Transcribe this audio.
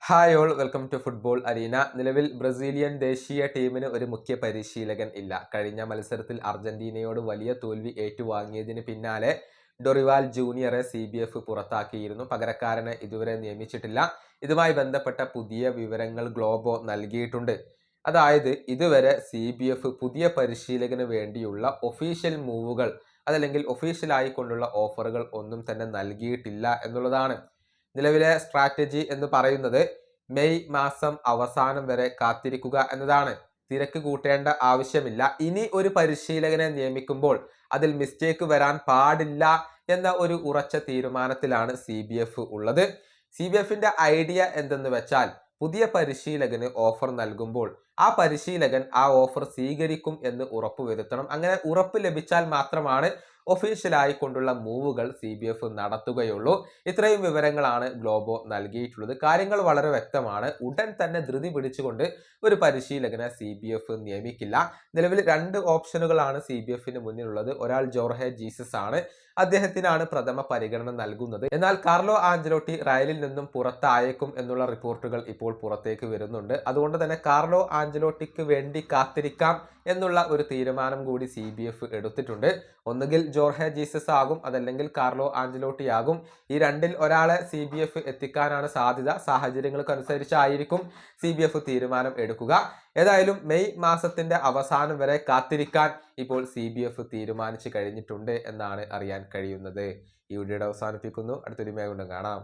Hi all welcome to football arena. നിലവിൽ Brazilian ദേശീയ ടീമിന് ഒരു മുഖ്യ പരിശീലകൻ ഇല്ല. കഴിഞ്ഞ മത്സരത്തിൽ അർജന്റീനയോട് വലിയ തോൽവി ഏറ്റുവാങ്ങിയതിന് പിന്നാലെ ഡൊറിവാൽ ജൂനിയറെ CBF പുറത്താക്കിയിരുന്നു. പകരക്കാരനെ ഇതുവരെ നിയമിച്ചിട്ടില്ല. ഇതുമായി ബന്ധപ്പെട്ട പുതിയ വിവരങ്ങൾ ഗ്ലോബോ നൽകിയിട്ടുണ്ട്. അതായത് ഇതുവരെ CBF പുതിയ പരിശീലകന് വേണ്ടിയുള്ള ഒഫീഷ്യൽ മൂവുകൾ അതല്ലെങ്കിൽ ഒഫീഷ്യലായി കൊണ്ടുള്ള ഓഫറുകൾ ഒന്നും തന്നെ നൽകിയിട്ടില്ല എന്നുള്ളതാണ്. നിലവിലെ സ്ട്രാറ്റജി എന്ന് പറയുന്നത് മെയ് മാസം അവസാനം വരെ കാത്തിരിക്കുക എന്നതാണ്. തിരക്ക് കൂട്ടേണ്ട ആവശ്യമില്ല. ഇനി ഒരു പരിശീലകനെ നിയമിക്കുമ്പോൾ അതിൽ മിസ്റ്റേക്ക് വരാൻ പാടില്ല എന്ന ഒരു ഉറച്ച തീരുമാനത്തിലാണ് CBF ഉള്ളത്. CBFന്റെ ഐഡിയ എന്തെന്ന് വെച്ചാൽ പുതിയ പരിശീലകന് ഓഫർ നൽകുമ്പോൾ ആ പരിശീലകൻ ആ ഓഫർ സ്വീകരിക്കും എന്ന് ഉറപ്പുവരുത്തണം. അങ്ങനെ ഉറപ്പ് ലഭിച്ചാൽ മാത്രമാണ് ഒഫീഷ്യലായി കൊണ്ടുള്ള മൂവുകൾ CBF നടത്തുകയുള്ളൂ. ഇത്രയും വിവരങ്ങളാണ് ഗ്ലോബോ നൽകിയിട്ടുള്ളത്. കാര്യങ്ങൾ വളരെ വ്യക്തമാണ്. ഉടൻ തന്നെ ധൃതി പിടിച്ചുകൊണ്ട് ഒരു പരിശീലകനെ CBF നിയമിക്കില്ല. നിലവിൽ 2 ഓപ്ഷനുകളാണ് CBFന് മുന്നിലുള്ളത്. ഒരാൾ ജോർഹെ ജീസസ് ആണ്. അദ്ദേഹത്തിനാണ് പ്രഥമ പരിഗണന നൽകുന്നത്. എന്നാൽ കാർലോ ആഞ്ചലോട്ടി റയലിൽ നിന്നും പുറത്തായേക്കും എന്നുള്ള റിപ്പോർട്ടുകൾ ഇപ്പോൾ പുറത്തേക്ക് വരുന്നുണ്ട്. അതുകൊണ്ട് തന്നെ കാർലോ ആഞ്ചലോട്ടിക്ക് വേണ്ടി കാത്തിരിക്കാം എന്നുള്ള ഒരു തീരുമാനം കൂടി CBF എടുത്തിട്ടുണ്ട്. ഒന്നുകിൽ ജോർഹെ ജീസസ് ആകും, അതല്ലെങ്കിൽ കാർലോ ആഞ്ചലോട്ടി ആകും. ഈ രണ്ടിൽ ഒരാളെ CBF എത്തിക്കാനാണ് സാധ്യത. സാഹചര്യങ്ങൾക്കനുസരിച്ചായിരിക്കും CBF തീരുമാനം എടുക്കുക. ഏതായാലും മെയ് മാസത്തിന്റെ അവസാനം വരെ കാത്തിരിക്കാൻ ഇപ്പോൾ CBF തീരുമാനിച്ചു കഴിഞ്ഞിട്ടുണ്ട് എന്നാണ് അറിയാൻ കഴിയുന്നത്. ഈ വീഡിയോയുടെ അവസാനിപ്പിക്കുന്നു. അടുത്തൊരു വീഡിയോ കൊണ്ട് കാണാം.